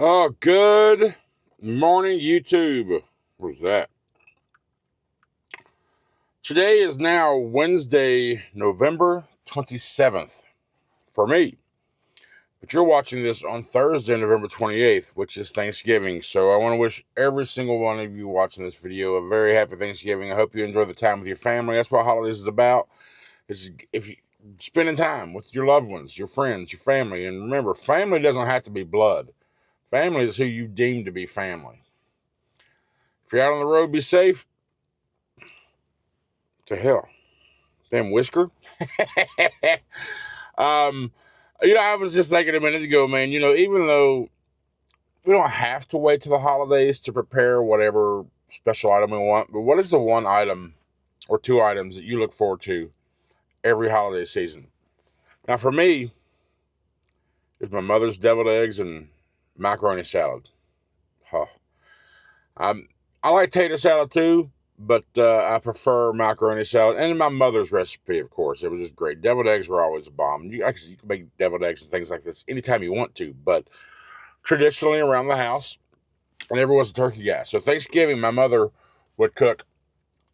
Oh, good morning, YouTube. What's that? Today is now Wednesday, November 27th for me. But you're watching this on Thursday, November 28th, which is Thanksgiving. So I want to wish every single one of you watching this video a very happy Thanksgiving. I hope you enjoy the time with your family. That's what holidays is about. Is if you spending time with your loved ones, your friends, your family. And remember, family doesn't have to be blood. Family is who you deem to be family. If you're out on the road, be safe. To hell. Damn whisker. I was just thinking a minute ago, man, even though we don't have to wait till the holidays to prepare whatever special item we want, but what is the one item or two items that you look forward to every holiday season? Now, for me, it's my mother's deviled eggs and macaroni salad. Huh. I like tater salad too, but I prefer macaroni salad. And my mother's recipe, of course, it was just great. Deviled eggs were always a bomb. You can make deviled eggs and things like this anytime you want to, but traditionally around the house, I never was a turkey guy. So Thanksgiving, my mother would cook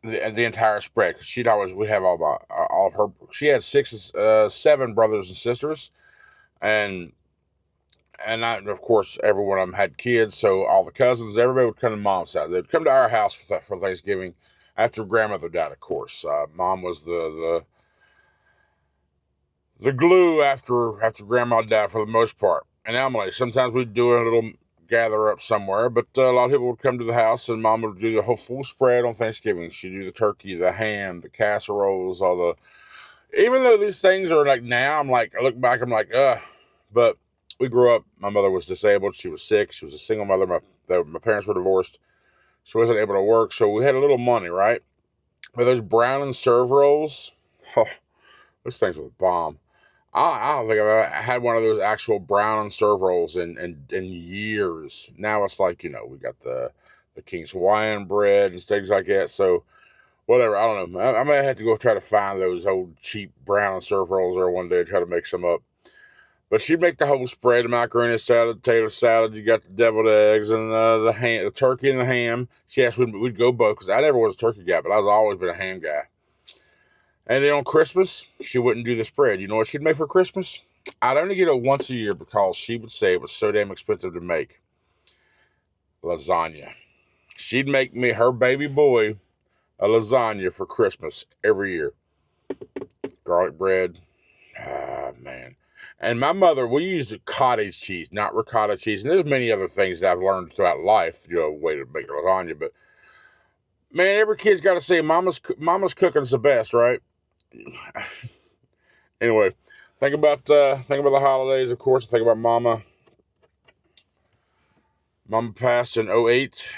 the entire spread. We'd have all of her. She had 7 brothers and sisters, and of course, every one of them had kids, so all the cousins, everybody would come to Mom's side. They'd come to our house for Thanksgiving after grandmother died, of course. Mom was the glue after grandma died for the most part. And Emily, sometimes we'd do a little gather up somewhere, but a lot of people would come to the house, and Mom would do the whole full spread on Thanksgiving. She'd do the turkey, the ham, the casseroles, even though these things are like now, I look back, I'm like, ugh, but we grew up, my mother was disabled, she was sick, she was a single mother, my parents were divorced, she wasn't able to work, so we had a little money, right? But those brown and serve rolls, those things were a bomb. I don't think I've had one of those actual brown and serve rolls in years. Now it's like, we got the King's Hawaiian bread and things like that, so whatever, I don't know. I may have to go try to find those old cheap brown and serve rolls there one day and try to make some up. But she'd make the whole spread, the macaroni salad, potato salad. You got the deviled eggs and the turkey and the ham. She asked we'd go both, because I never was a turkey guy, but I've always been a ham guy. And then on Christmas, she wouldn't do the spread. You know what she'd make for Christmas? I'd only get it once a year because she would say it was so damn expensive to make. Lasagna. She'd make me, her baby boy, a lasagna for Christmas every year. Garlic bread. Ah, man. And my mother, we used cottage cheese, not ricotta cheese. And there's many other things that I've learned throughout life, way to make lasagna. But, man, every kid's got to say mama's cooking's the best, right? Anyway, think about the holidays, of course. Think about Mama. Mama passed in 2008.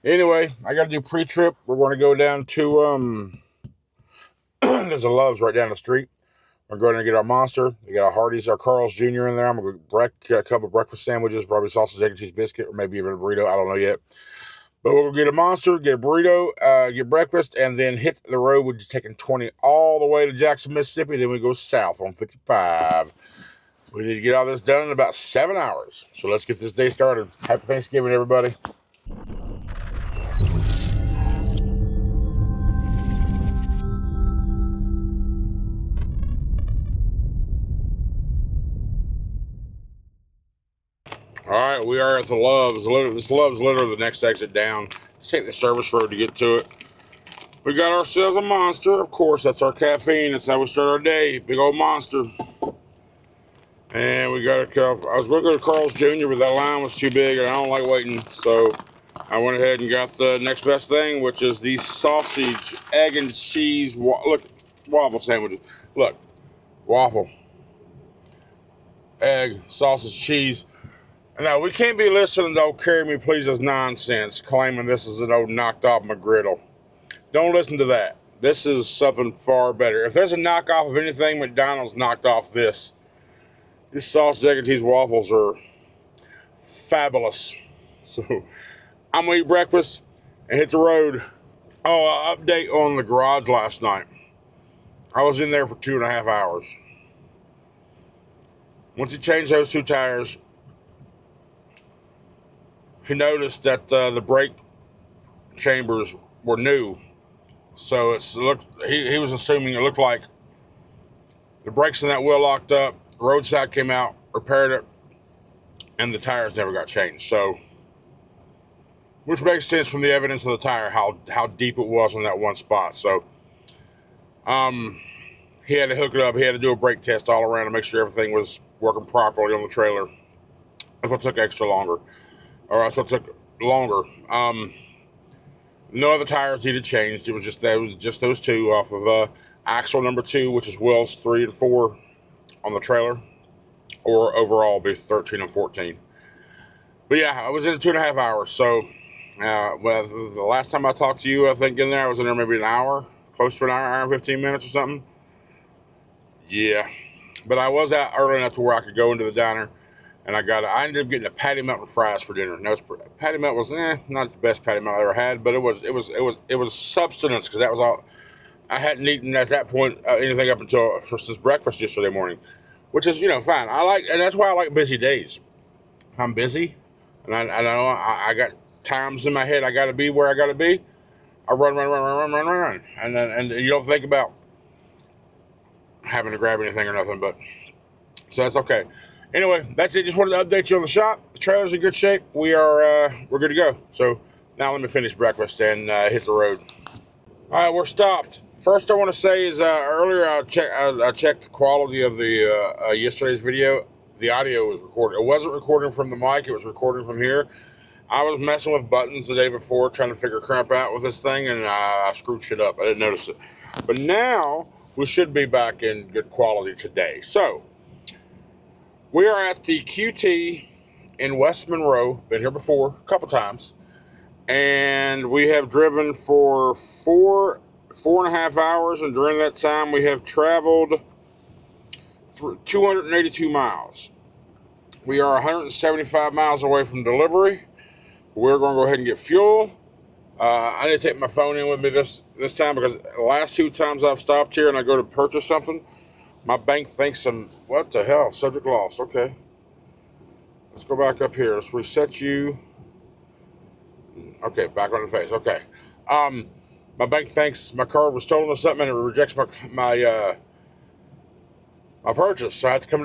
Anyway, I got to do pre-trip. We're going to go down to, there's a Love's right down the street. We're going to get our Monster. We got our Hardee's, our Carl's Jr. in there. I'm going to get a couple of breakfast sandwiches, probably sausage, egg, and cheese biscuit, or maybe even a burrito. I don't know yet. But we'll get a Monster, get a burrito, get breakfast, and then hit the road. We're just taking 20 all the way to Jackson, Mississippi. Then we go south on 55. We need to get all this done in about 7 hours. So let's get this day started. Happy Thanksgiving, everybody. All right, we are at the Love's. This Love's literally the next exit down. Let's take the service road to get to it. We got ourselves a Monster. Of course, that's our caffeine. That's how we start our day. Big old Monster. And we got a cup. I was going to go to Carl's Jr., but that line was too big, and I don't like waiting. So I went ahead and got the next best thing, which is the sausage, egg, and cheese. Look, waffle sandwiches. Look, waffle, egg, sausage, cheese. Now, we can't be listening to old Carry Me Please's nonsense, claiming this is an old knocked off McGriddle. Don't listen to that. This is something far better. If there's a knockoff of anything, McDonald's knocked off this. These sausage, egg, and cheese waffles are fabulous. So, I'm going to eat breakfast and hit the road. Oh, update on the garage last night. I was in there for 2.5 hours. Once he changed those 2 tires, he noticed that the brake chambers were new. So he was assuming it looked like the brakes in that wheel locked up, roadside came out, repaired it, and the tires never got changed. So, which makes sense from the evidence of the tire, how deep it was on that one spot. So, he had to hook it up. He had to do a brake test all around to make sure everything was working properly on the trailer. That's what took extra longer. Or that's what took longer. No other tires needed changed. It was just those 2 off of axle number 2, which is wheels 3 and 4 on the trailer, or overall be 13 and 14. But yeah, I was in 2.5 hours. So well, the last time I talked to you, I think in there I was in there maybe an hour, close to an hour and 15 minutes or something. Yeah, but I was out early enough to where I could go into the diner. And I ended up getting a patty melt and fries for dinner. Now, patty melt was not the best patty melt I ever had, but it was substance, because that was all. I hadn't eaten at that point anything up until this breakfast yesterday morning, which is fine. And that's why I like busy days. I'm busy, and I know I got times in my head I got to be where I got to be. I run, and you don't think about having to grab anything or nothing, but so that's okay. Anyway, that's it. Just wanted to update you on the shop. The trailer's in good shape. we're good to go. So now let me finish breakfast and hit the road. All right, we're stopped. First, I want to say is earlier I checked the quality of the yesterday's video. The audio was recorded. It wasn't recording from the mic. It was recording from here. I was messing with buttons the day before, trying to figure crap out with this thing, and I screwed shit up. I didn't notice it. But now we should be back in good quality today. So we are at the QT in West Monroe. Been here before a couple times. And we have driven for 4.5 hours. And during that time, we have traveled 282 miles. We are 175 miles away from delivery. We're going to go ahead and get fuel. I need to take my phone in with me this time, because the last 2 times I've stopped here and I go to purchase something, my bank thinks what the hell? Subject lost. Okay. Let's go back up here. Let's reset you. Okay, back on the face. Okay. My bank thinks my card was stolen or something, and it rejects my purchase. So I have to come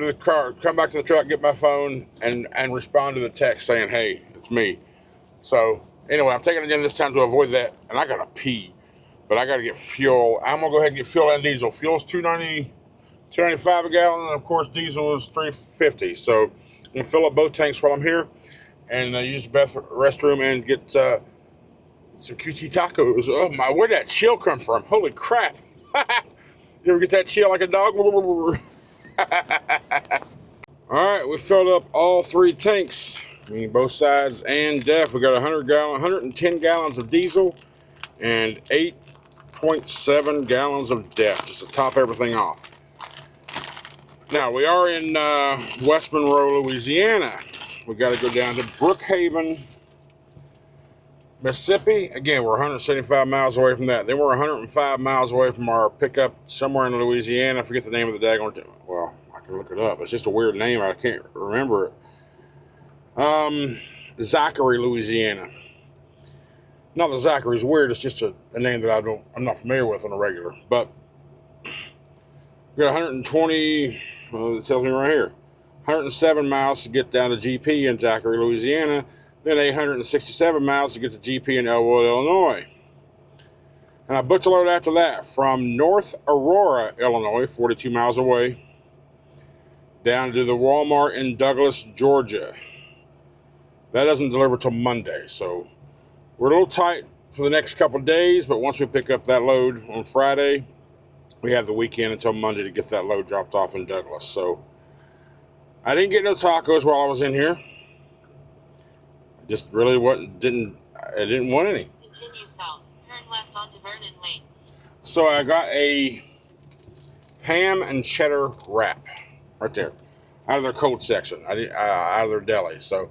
back to the truck, get my phone, and respond to the text saying, hey, it's me. So anyway, I'm taking it in this time to avoid that, and I gotta pee, but I gotta get fuel. I'm gonna go ahead and get fuel and diesel. Fuel's $2.95 a gallon, and of course diesel is $3.50. So I'm gonna fill up both tanks while I'm here, and use the restroom and get some QT tacos. Oh my, where'd that chill come from? Holy crap! You ever get that chill like a dog? All right, we filled up all 3 tanks. I mean, both sides and def. We got 110 gallons of diesel and 8.7 gallons of def, just to top everything off. Now, we are in West Monroe, Louisiana. We got to go down to Brookhaven, Mississippi. Again, we're 175 miles away from that. Then we're 105 miles away from our pickup somewhere in Louisiana. I forget the name of the daggone. Well, I can look it up. It's just a weird name. I can't remember it. Zachary, Louisiana. Not that Zachary's weird. It's just a name that I'm not familiar with on a regular. But we got 120. Well, it tells me right here. 107 miles to get down to GP in Zachary, Louisiana. Then 867 miles to get to GP in Elwood, Illinois. And I booked a load after that from North Aurora, Illinois, 42 miles away, down to the Walmart in Douglas, Georgia. That doesn't deliver till Monday, so we're a little tight for the next couple of days, but once we pick up that load on Friday, we have the weekend until Monday to get that load dropped off in Douglas. So I didn't get no tacos while I was in here. I just really didn't want any. Continue south, turn left onto Vernon Lane. So I got a ham and cheddar wrap right there, out of their cold section, out of their deli. So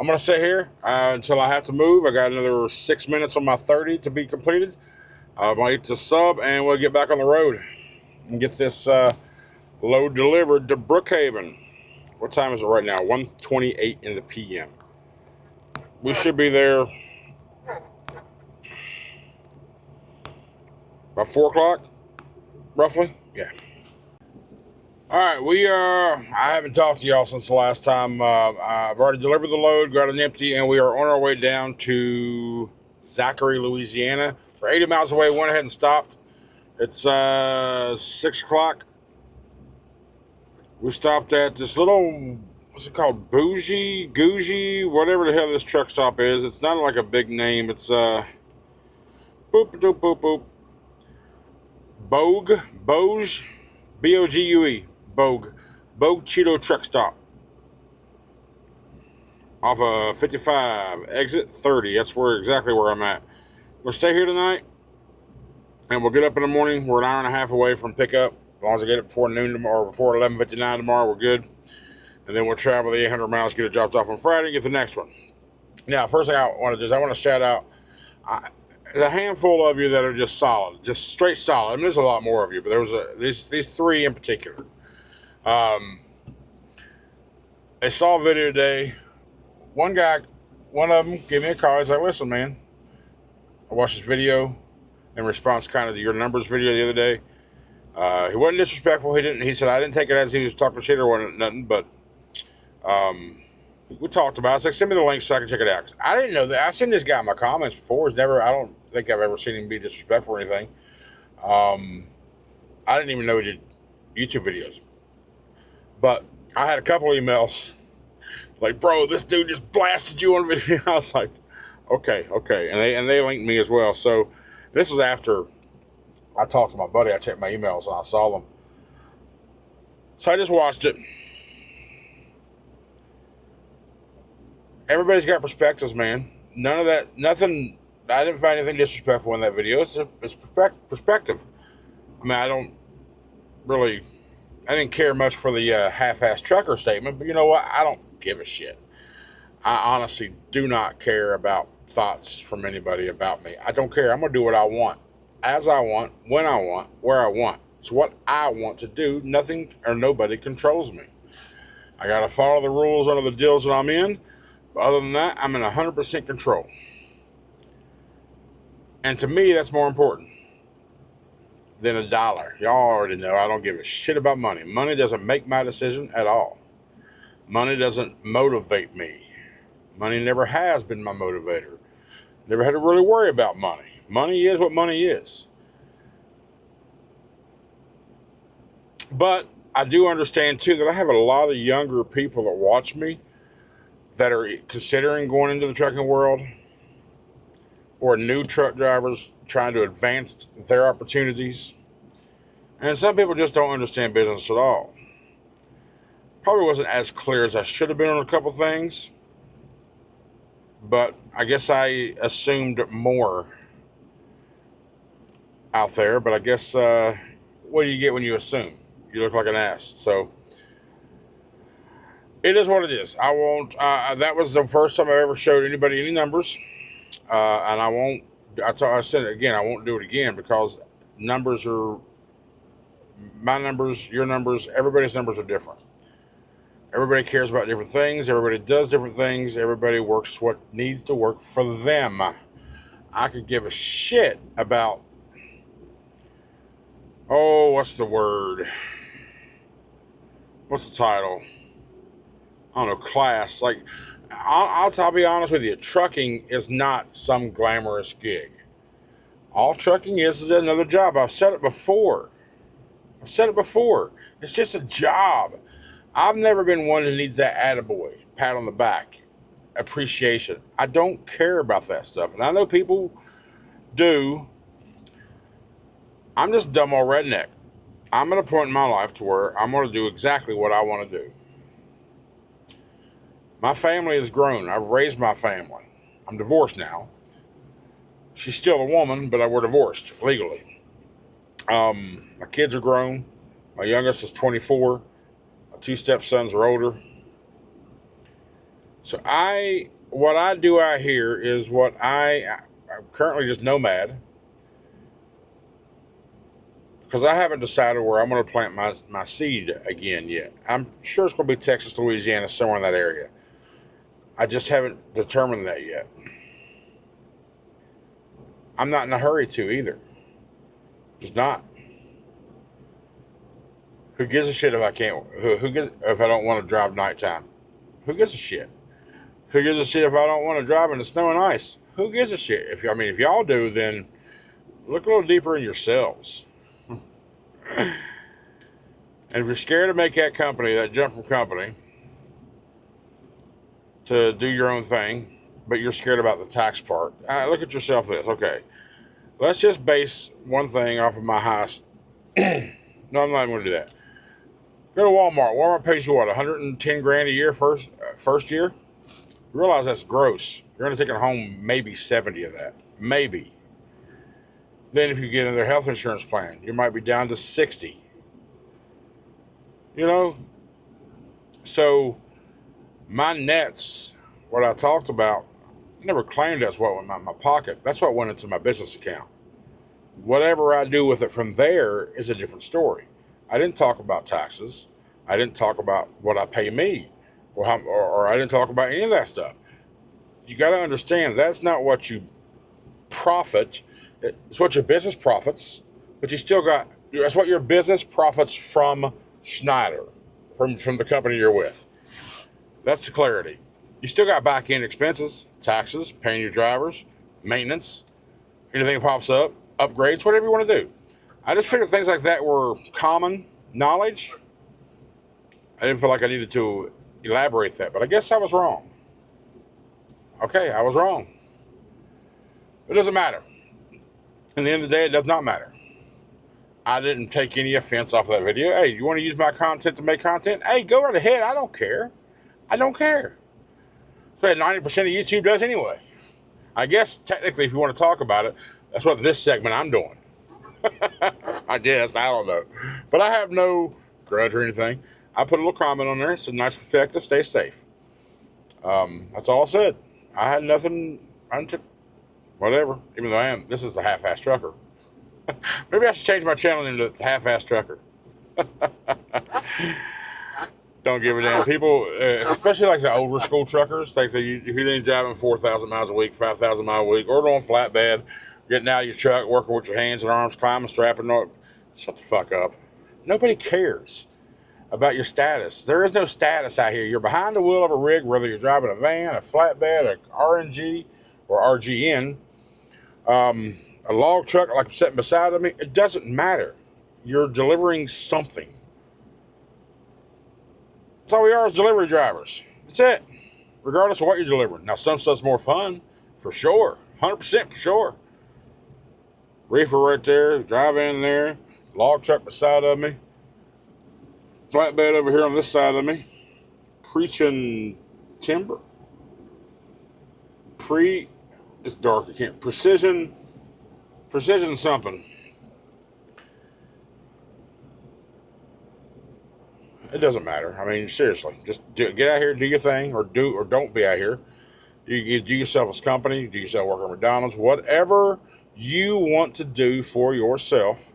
I'm going to sit here until I have to move. I got another 6 minutes on my 30 to be completed. I'm going to eat the sub, and we'll get back on the road and get this load delivered to Brookhaven. What time is it right now? 1:28 in the p.m. We should be there about 4 o'clock, roughly. Yeah. All right, I haven't talked to y'all since the last time. I've already delivered the load, got it empty, and we are on our way down to Zachary, Louisiana. We're 80 miles away, went ahead and stopped. It's 6 o'clock. We stopped at this little, what's it called? Goujee, whatever the hell this truck stop is. It's not like a big name. It's, boop, doop, boop, boop. Bogue, B-O-G-U-E, Bogue Cheeto truck stop. Off of 55, exit 30. That's exactly where I'm at. We'll stay here tonight, and we'll get up in the morning. We're an hour and a half away from pickup. As long as I get it before noon tomorrow, or before 11:59 tomorrow, we're good. And then we'll travel the 800 miles, get it dropped off on Friday, and get the next one. Now, first thing I want to do is I want to shout out there's a handful of you that are just solid, just straight solid. I mean, there's a lot more of you, but there was these three in particular. They saw a video today. One of them gave me a call. He's like, listen, man, I watched this video in response kind of to your numbers video the other day. He wasn't disrespectful. He said, I didn't take it as he was talking shit or wasn't nothing, but we talked about it. I was like, send me the link so I can check it out. I didn't know that. I've seen this guy in my comments before. I don't think I've ever seen him be disrespectful or anything. I didn't even know he did YouTube videos. But I had a couple emails like, bro, this dude just blasted you on video. I was like, okay. And they linked me as well. So this was after I talked to my buddy. I checked my emails and I saw them. So I just watched it. Everybody's got perspectives, man. None of that, nothing, I didn't find anything disrespectful in that video. It's perspective. I mean, I didn't care much for the half-assed trucker statement, but you know what? I don't give a shit. I honestly do not care about thoughts from anybody about me. I don't care. I'm going to do what I want, as I want, when I want, where I want. It's what I want to do. Nothing or nobody controls me. I got to follow the rules under the deals that I'm in. But other than that, I'm in 100% control. And to me, that's more important than a dollar. Y'all already know I don't give a shit about money. Money doesn't make my decision at all. Money doesn't motivate me. Money never has been my motivator. Never had to really worry about money. Money is what money is. But I do understand, too, that I have a lot of younger people that watch me that are considering going into the trucking world, or new truck drivers trying to advance their opportunities. And some people just don't understand business at all. Probably wasn't as clear as I should have been on a couple things, but I guess I assumed more out there. But I guess what do you get when you assume? You look like an ass. So it is what it is. I won't. That was the first time I ever showed anybody any numbers, and I won't. I said it again. I won't do it again because numbers are my numbers, your numbers. Everybody's numbers are different. Everybody cares about different things. Everybody does different things. Everybody works what needs to work for them. I could give a shit about. Oh, what's the word? What's the title? I don't know, class. Like, I'll be honest with you. Trucking is not some glamorous gig. All trucking is another job. I've said it before. It's just a job. I've never been one who needs that attaboy, pat on the back, appreciation. I don't care about that stuff. And I know people do. I'm just dumb old redneck. I'm at a point in my life to where I'm going to do exactly what I want to do. My family has grown. I've raised my family. I'm divorced now. She's still a woman, but we're divorced legally. My kids are grown. My youngest is 24. My two stepsons are older. So what I do out here is I'm currently just nomad. because I haven't decided where I'm going to plant my seed again yet. I'm sure it's going to be Texas, Louisiana, somewhere in that area. I just haven't determined that yet. I'm not in a hurry to either. Just not. Who gives a shit if I can't? Who gives if I don't want to drive nighttime? Who gives a shit? Who gives a shit if I don't want to drive in the snow and ice? Who gives a shit? If y'all do, then look a little deeper in yourselves. And if you're scared to make that jump from company, to do your own thing, but you're scared about the tax part, look at yourself this. Okay, let's just base one thing off of my highest. No, I'm not even going to do that. Go to Walmart. Walmart pays you what, 110 grand a year first year? You realize that's gross. You're going to take it home maybe 70 of that. Maybe. Then if you get in their health insurance plan, you might be down to 60. You know? So my nets, what I talked about, I never claimed that's what went in my pocket. That's what went into my business account. Whatever I do with it from there is a different story. I didn't talk about taxes. I didn't talk about what I pay me, or I didn't talk about any of that stuff. You got to understand that's not what you profit. It's what your business profits, but you still got, that's what your business profits from Schneider, from the company you're with. That's the clarity. You still got back end expenses, taxes, paying your drivers, maintenance, anything that pops up, upgrades, whatever you want to do. I just figured things like that were common knowledge. I didn't feel like I needed to elaborate that, but I guess I was wrong. Okay, I was wrong. It doesn't matter. In the end of the day, it does not matter. I didn't take any offense off of that video. Hey, you want to use my content to make content? Hey, go right ahead. I don't care. I don't care. So 90% of YouTube does anyway. I guess technically, if you want to talk about it, that's what this segment I'm doing. I guess. I don't know. But I have no grudge or anything. I put a little comment on there. It's a nice perspective. Stay safe. That's all I said. I had nothing. I took whatever. Even though this is the half-ass trucker. Maybe I should change my channel into the half-ass trucker. Don't give a damn. People, especially like the older school truckers, think that if you ain't driving 4,000 miles a week, 5,000 miles a week, or doing flatbed, getting out of your truck, working with your hands and arms, climbing, strapping up, shut the fuck up. Nobody cares about your status. There is no status out here. You're behind the wheel of a rig, whether you're driving a van, a flatbed, a RNG, or RGN, a log truck like I'm sitting beside of me. It doesn't matter. You're delivering something. That's all we are, is delivery drivers. That's it. Regardless of what you're delivering. Now, some stuff's more fun, for sure. 100% for sure. Reefer right there, drive in there, log truck beside of me, flatbed over here on this side of me, preaching timber. It's dark, I can't, precision something. It doesn't matter. I mean, seriously, just get out here, do your thing, or don't be out here. You do yourself as company, do yourself work at McDonald's, whatever you want to do for yourself,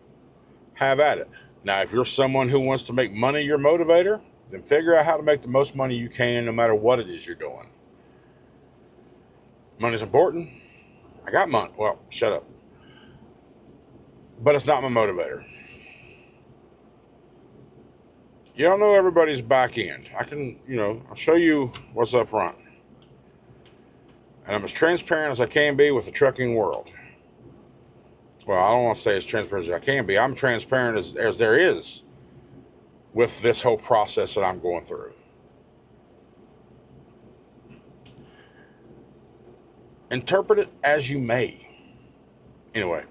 have at it. Now, if you're someone who wants to make money your motivator, then figure out how to make the most money you can no matter what it is you're doing. Money's important. I got money. Well, shut up. But it's not my motivator. You don't know everybody's back end. I can, I'll show you what's up front. And I'm as transparent as I can be with the trucking world. Well, I don't want to say as transparent as I can be. I'm transparent as there is with this whole process that I'm going through. Interpret it as you may. Anyway,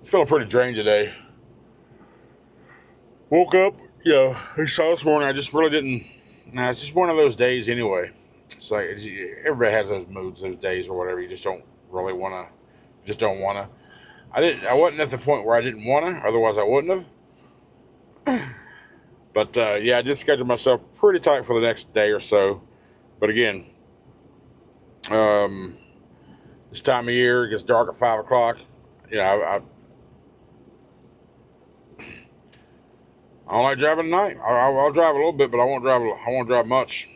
feeling pretty drained today. Woke up, I saw this morning, I just really didn't, it's just one of those days anyway. It's like, everybody has those moods, those days or whatever, you just don't really want to, I wasn't at the point where I didn't want to, otherwise I wouldn't have. But, I just scheduled myself pretty tight for the next day or so. But again, this time of year, it gets dark at 5 o'clock. you know, I don't like driving at night. I'll drive a little bit, but I won't drive much.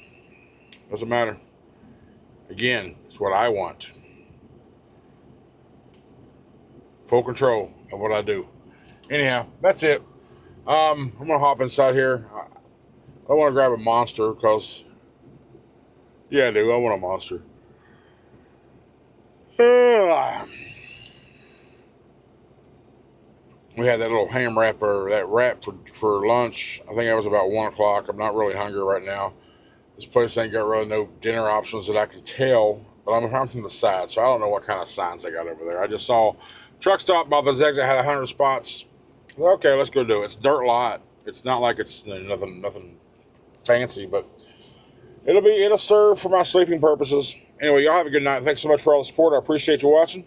Doesn't matter. Again, it's what I want. Full control of what I do. Anyhow, that's it. I'm gonna hop inside here. I want to grab a Monster because, yeah, I do. I want a Monster. We had that little ham wrap or that wrap for lunch. I think that was about 1 o'clock. I'm not really hungry right now. This place ain't got really no dinner options that I can tell, but I'm from the side, so I don't know what kind of signs they got over there. I just saw truck stop by the exit had 100 spots. Okay, let's go do it. It's dirt lot. It's not like it's nothing fancy, but it'll serve for my sleeping purposes. Anyway, y'all have a good night. Thanks so much for all the support. I appreciate you watching.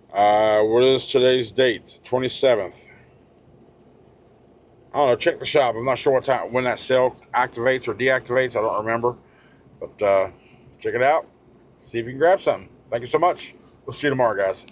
What is today's date? 27th. I don't know. Check the shop. I'm not sure what time when that sale activates or deactivates. I don't remember. But check it out. See if you can grab something. Thank you so much. We'll see you tomorrow, guys.